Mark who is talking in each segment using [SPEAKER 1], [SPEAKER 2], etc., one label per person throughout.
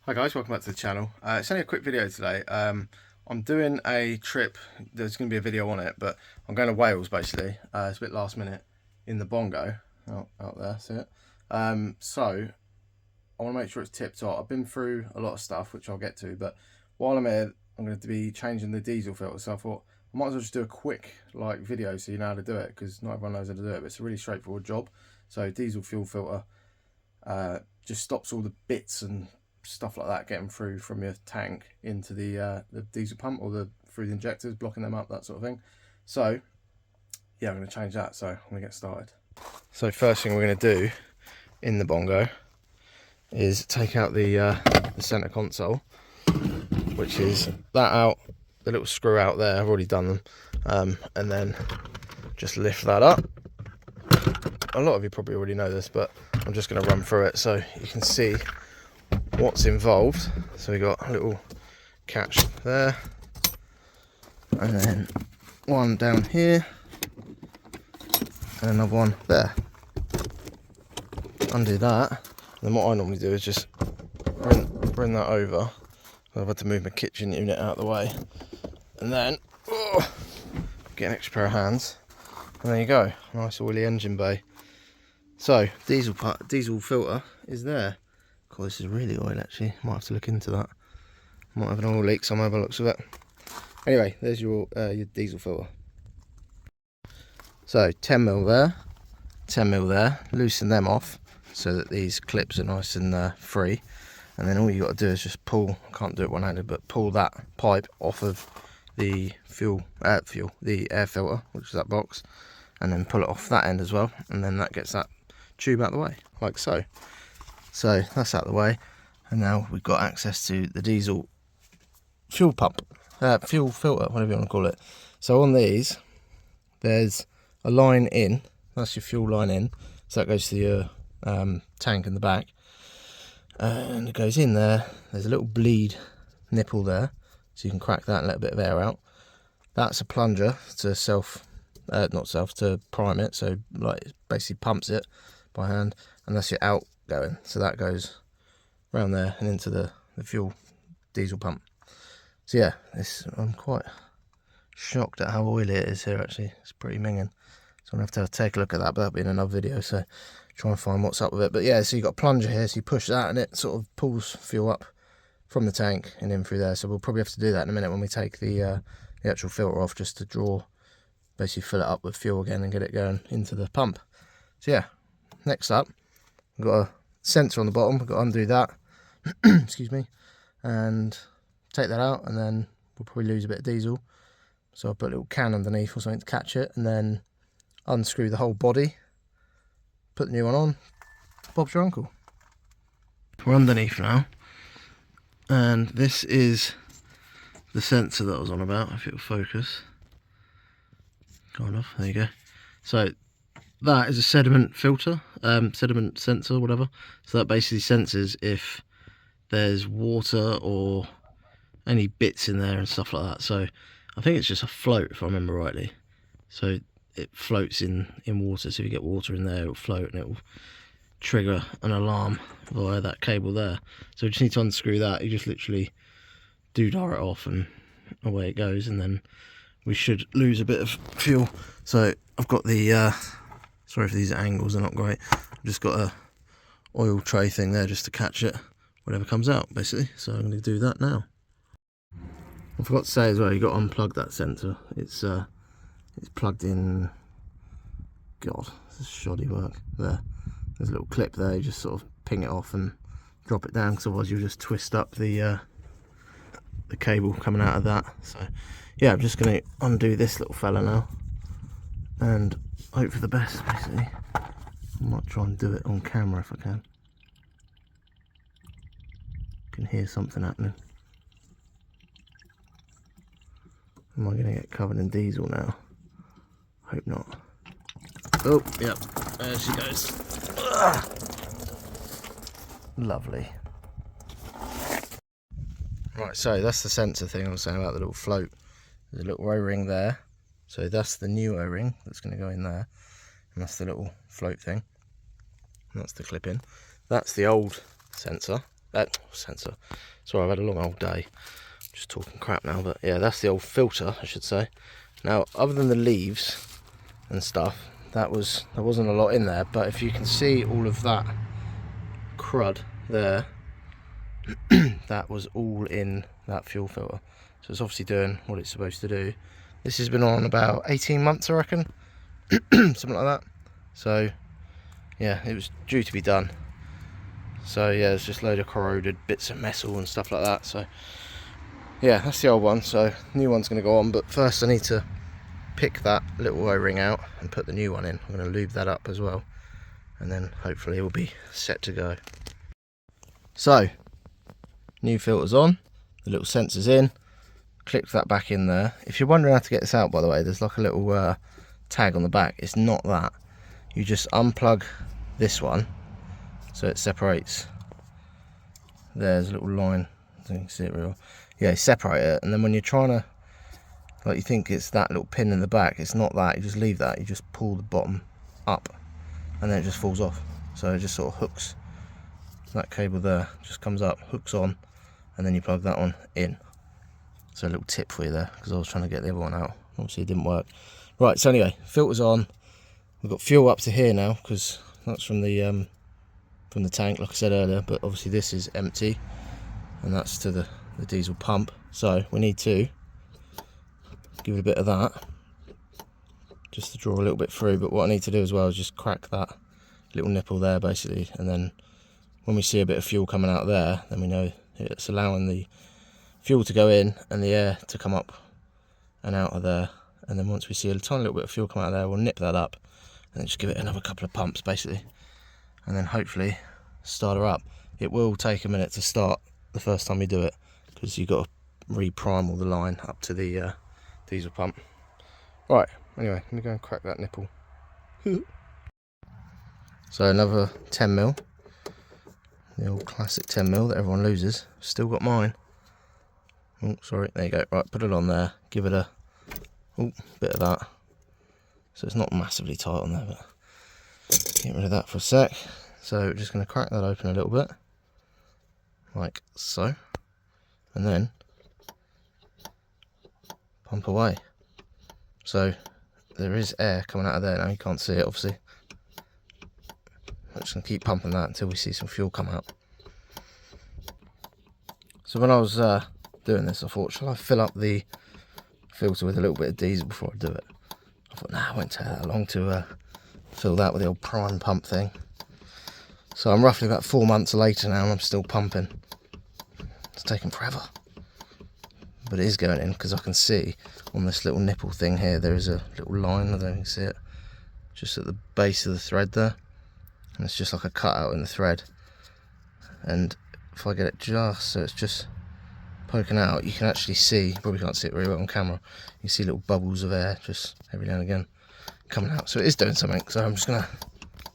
[SPEAKER 1] Hi guys, welcome back to the channel. It's only a quick video today. I'm doing a trip. There's going to be a video on it, but I'm going to Wales basically. It's a bit last minute in the Bongo out there, see it? So I want to make sure it's tip top. I've been through a lot of stuff which I'll get to, but while I'm here I'm going to be changing the diesel filter, so I thought I might as well just do a quick video so you know how to do it, because not everyone knows how to do it, but it's a really straightforward job. So diesel fuel filter just stops all the bits and stuff like that getting through from your tank into the diesel pump, or through the injectors, blocking them up, that sort of thing. So yeah, I'm going to change that, so I'm going to get started. So first thing we're going to do in the Bongo is take out the center console, which is that out, the little screw out there. I've already done them, and then just lift that up. A lot of you probably already know this, but I'm just going to run through it so you can see what's involved. So we got a little catch there, and then one down here, and another one there. Undo that, and then what I normally do is just bring that over. I've had to move my kitchen unit out of the way, and then get an extra pair of hands, and there you go, nice oily engine bay. So diesel filter is there. God, this is really oil actually. Might have to look into that. Might have an oil leak somewhere by the looks of it. Anyway, there's your diesel filter. So 10mm there, 10mm there. Loosen them off so that these clips are nice and free. And then all you got to do is just pull. I can't do it one-handed, but pull that pipe off of the the air filter, which is that box, and then pull it off that end as well. And then that gets that tube out of the way, like so. So that's out of the way, and now we've got access to the diesel fuel pump, fuel filter, whatever you want to call it. So on these, there's a line in, that's your fuel line in, so that goes to your tank in the back, and it goes in there. There's a little bleed nipple there, so you can crack that and let a bit of air out. That's a plunger to to prime it, so like it basically pumps it by hand, and that's your outgoing, so that goes around there and into the fuel diesel pump. So yeah, I'm quite shocked at how oily it is here actually. It's pretty minging, so I'm gonna have to take a look at that, but that'll be in another video, so try and find what's up with it. But yeah, so you got a plunger here, so you push that and it sort of pulls fuel up from the tank and in through there. So we'll probably have to do that in a minute when we take the actual filter off, just to basically fill it up with fuel again and get it going into the pump. So yeah, next up, we've got a sensor on the bottom. We've got to undo that excuse me, and take that out, and then we'll probably lose a bit of diesel, so I'll put a little can underneath or something to catch it, and then unscrew the whole body, put the new one on. Bob's your uncle. We're underneath now, and this is the sensor that I was on about, if it will focus. Kind of, there you go. So that is a sediment filter, sediment sensor, whatever. So that basically senses if there's water or any bits in there and stuff like that. So I think it's just a float, if I remember rightly. So it floats in water, so if you get water in there, it'll float and it will trigger an alarm via that cable there. So we just need to unscrew that. You just literally doodah it off and away it goes, and then we should lose a bit of fuel. So I've got the sorry if these angles are not great, I've just got a oil tray thing there just to catch it, whatever comes out basically. So I'm going to do that now. I forgot to say as well, you got to unplug that sensor. It's plugged in. God, this is shoddy work. There's a little clip there. You just sort of ping it off and drop it down, because otherwise you'll just twist up the cable coming out of that. So yeah, I'm just going to undo this little fella now and hope for the best basically. I might try and do it on camera if I can. Can hear something happening. Am I going to get covered in diesel now? Hope not. Oh, yep, there she goes. Ugh. Lovely. Right, so that's the sensor thing I was saying about the little float. There's a little O-ring there. So that's the new O-ring that's going to go in there. And that's the little float thing. And that's the clip in. That's the old sensor. sensor. Sorry, I've had a long old day. I'm just talking crap now, but yeah, that's the old filter, I should say. Now, other than the leaves and stuff, there wasn't a lot in there, but if you can see all of that crud there, that was all in that fuel filter. So it's obviously doing what it's supposed to do. This has been on about 18 months, I reckon. Something like that. So yeah, it was due to be done. So yeah, there's just a load of corroded bits of metal and stuff like that. So yeah, that's the old one. So new one's going to go on, but first I need to pick that little O-ring out and put the new one in. I'm going to lube that up as well, and then hopefully it will be set to go. So new filter's on, the little sensor's in, clicked that back in there. If you're wondering how to get this out, by the way, there's like a little tag on the back. It's not that. You just unplug this one so it separates. There's a little line, I think you can see it real. Yeah, separate it, and then when you're trying to, like, you think it's that little pin in the back, it's not that. You just leave that, you just pull the bottom up and then it just falls off. So it just sort of hooks, that cable there just comes up, hooks on, and then you plug that one in. So a little tip for you there, because I was trying to get the other one out. Obviously it didn't work. Right, so anyway, filter's on. We've got fuel up to here now, because that's from the tank, like I said earlier, but obviously this is empty, and that's to the diesel pump. So we need to give it a bit of that, just to draw a little bit through. But what I need to do as well is just crack that little nipple there, basically, and then when we see a bit of fuel coming out there, then we know it's allowing the fuel to go in and the air to come up and out of there. And then once we see a tiny little bit of fuel come out of there, we'll nip that up and then just give it another couple of pumps, basically, and then hopefully start her up. It will take a minute to start the first time you do it, because you've got to re-prime all the line up to the diesel pump. Right, anyway, let me go and crack that nipple. So another 10mm, the old classic 10mm that everyone loses. Still got mine. Oh, sorry, there you go. Right, put it on there, give it a bit of that. So it's not massively tight on there, but get rid of that for a sec. So we're just going to crack that open a little bit, like so, and then pump away. So there is air coming out of there now, you can't see it obviously. I'm just going to keep pumping that until we see some fuel come out. So when I was doing this, I thought, shall I fill up the filter with a little bit of diesel before I do it? I thought, nah, it won't take that long to fill that with the old prime pump thing. So I'm roughly about 4 months later now and I'm still pumping. It's taken forever, but it is going in, because I can see on this little nipple thing here there is a little line, I don't know if you can see it, just at the base of the thread there, and it's just like a cutout in the thread. And if I get it just so it's just poking out, you can actually see, you probably can't see it very well on camera, you see little bubbles of air just every now and again coming out. So it is doing something. So I'm just gonna,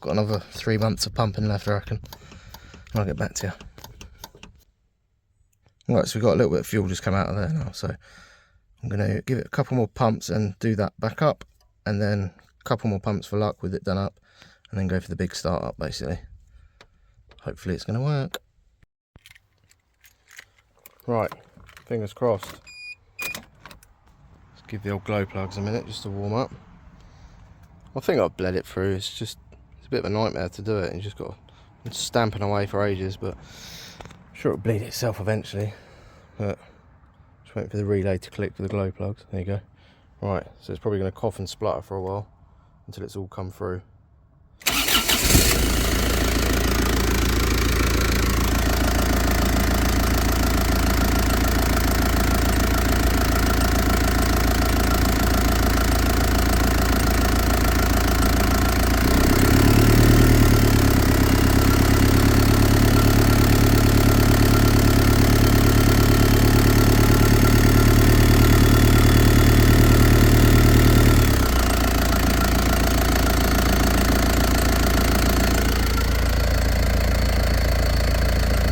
[SPEAKER 1] got another 3 months of pumping left, I reckon, and I'll get back to you. Right, so we've got a little bit of fuel just come out of there now, so I'm going to give it a couple more pumps and do that back up, and then a couple more pumps for luck with it done up, and then go for the big start up, basically. Hopefully it's going to work. Right, fingers crossed. Let's give the old glow plugs a minute just to warm up. I think I've bled it through. It's a bit of a nightmare to do it. You just got stamping away for ages, but I'm sure it'll bleed itself eventually. But just waiting for the relay to click for the glow plugs. There you go. Right, so it's probably going to cough and splutter for a while until it's all come through.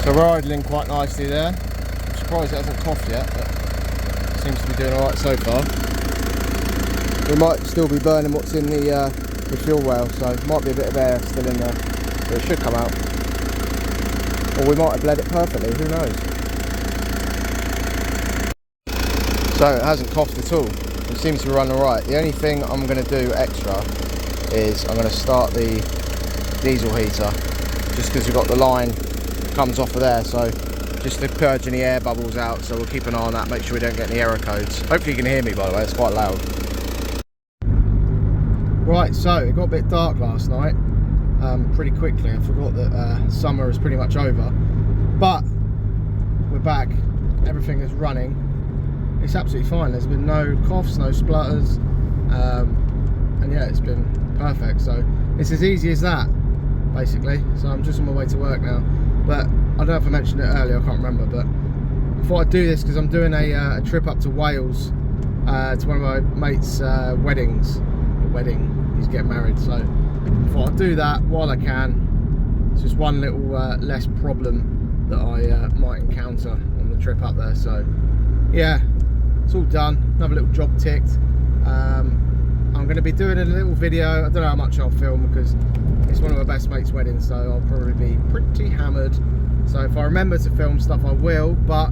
[SPEAKER 1] So we're idling quite nicely there. I'm surprised it hasn't coughed yet, but seems to be doing alright so far. We might still be burning what's in the fuel rail, so it might be a bit of air still in there, but it should come out. Or we might have bled it perfectly, who knows. So it hasn't coughed at all. It seems to run alright. The only thing I'm going to do extra is I'm going to start the diesel heater, just because we've got the line that comes off of there, so just to purge any air bubbles out. So we'll keep an eye on that, make sure we don't get any error codes. Hopefully you can hear me, by the way, it's quite loud. Right, so it got a bit dark last night pretty quickly. I forgot that summer is pretty much over, but we're back, everything is running. It's absolutely fine. There's been no coughs, no splutters, and yeah, it's been perfect. So it's as easy as that, basically. So I'm just on my way to work now. But I don't know if I mentioned it earlier, I can't remember, but I thought I'd do this because I'm doing a trip up to Wales to one of my mates' weddings. He's getting married, so I thought I'd do that while I can. It's just one little less problem that I might encounter on the trip up there. So yeah, it's all done, another little job ticked. I'm going to be doing a little video. I don't know how much I'll film because it's one of my best mates' weddings, so I'll probably be pretty hammered. So if I remember to film stuff, I will, but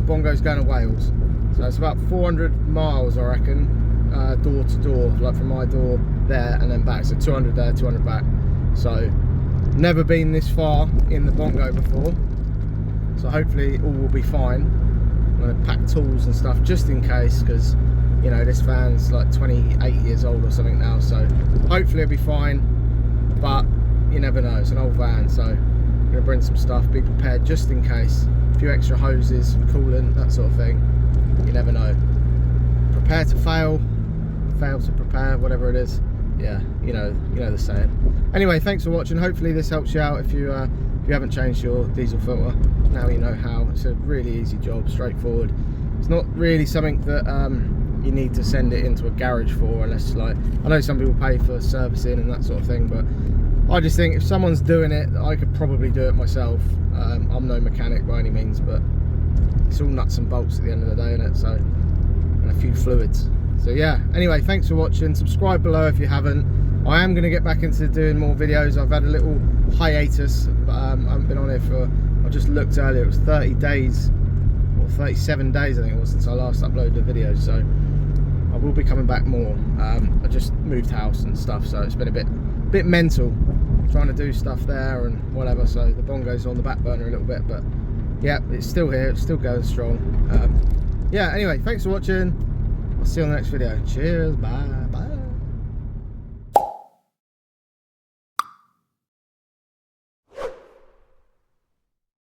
[SPEAKER 1] Bongo's going to Wales. So it's about 400 miles, I reckon, door to door, like from my door there and then back. So 200 there, 200 back. So never been this far in the Bongo before. So hopefully all will be fine. I'm going to pack tools and stuff just in case, because you know this van's like 28 years old or something now, so hopefully it'll be fine, but you never know, it's an old van. So I'm going to bring some stuff, be prepared just in case, a few extra hoses, coolant, that sort of thing. You never know. Prepare to fail, fail to prepare, whatever it is. Yeah, you know the saying. Anyway, thanks for watching. Hopefully this helps you out if you haven't changed your diesel filter. Now you know how. It's a really easy job, straightforward. It's not really something that you need to send it into a garage for, unless, like, I know some people pay for servicing and that sort of thing, but I just think if someone's doing it, I could probably do it myself. I'm no mechanic by any means, but it's all nuts and bolts at the end of the day, isn't it? So, and a few fluids. So yeah, anyway, thanks for watching. Subscribe below if you haven't. I am going to get back into doing more videos. I've had a little hiatus, but I haven't been on here for, I just looked earlier, it was 30 days or 37 days I think it was since I last uploaded a video. So I will be coming back more. I just moved house and stuff, so it's been a bit mental trying to do stuff there and whatever. So the Bongo's on the back burner a little bit, but yeah, it's still here, it's still going strong. Yeah, anyway, thanks for watching. I'll see you on the next video. Cheers, bye.